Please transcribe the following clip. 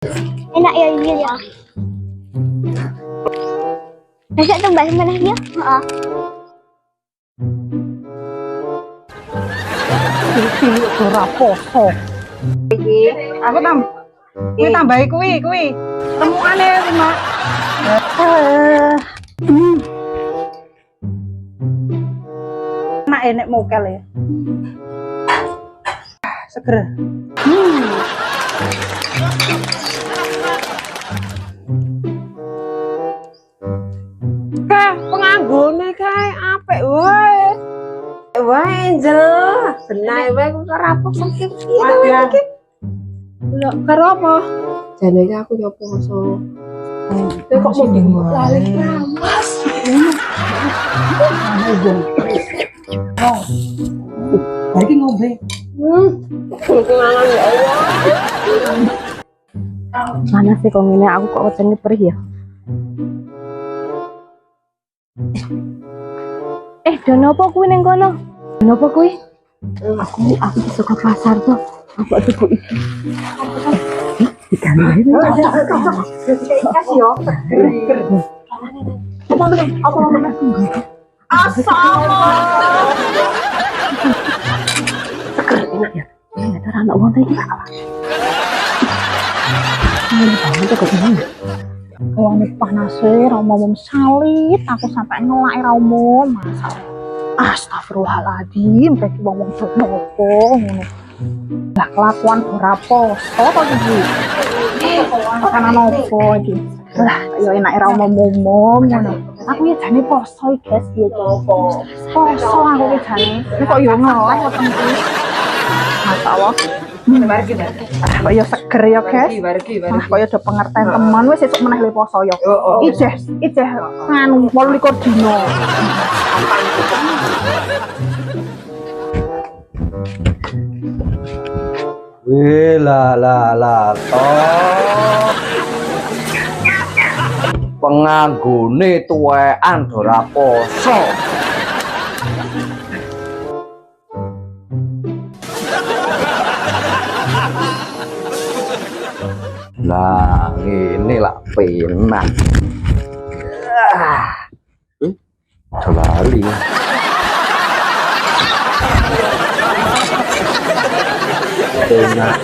Enak ya ini ya. Bisa coba mana dia? Heeh. Iki ora poso. Iki aku tambahi kuwi. Temukane Mak. Enak enek mokel ya. Seger. Penganggone kae apik wae. Wah, Angel, benar wae kok rampok sakit piye iki? Lho, karo apa? Jane iki aku yo poso. Kok mau lali keramas? Lagi ngombe. Kenangan ya Allah. Mana sih kok ngene aku kok wetenge perih ya? Dono apa kuwi ning kono? Dono apa kuwi? Aku bisa ke pasar tuh. Apa tuku iki? Diganti. Kasih yo. Apa? Asal. Enak ya. Ada anak wong iki. Ini banget kok ini. Wong panas e ra umum salit, aku sampai ngelak ra umum. Masa astagfirullahaladzim, kayak wong nopo ngono. Lah kelakuan ora poso to iki. Kana nopo iki. Lah yo enak ra umum ngono. Aku ya jane poso iki, guys, ya poso. Poso aku iki jane. Ini kok yo ngelak wetengku. Masalah. Kok ya seger ya, guys. Kok ya ada pengertian teman wis sesuk meneh le poso ya. Ijeh nganu 28 dino. Lah toh penganggone tuwekan ora poso. Lah ini lah penak. Lali. Enak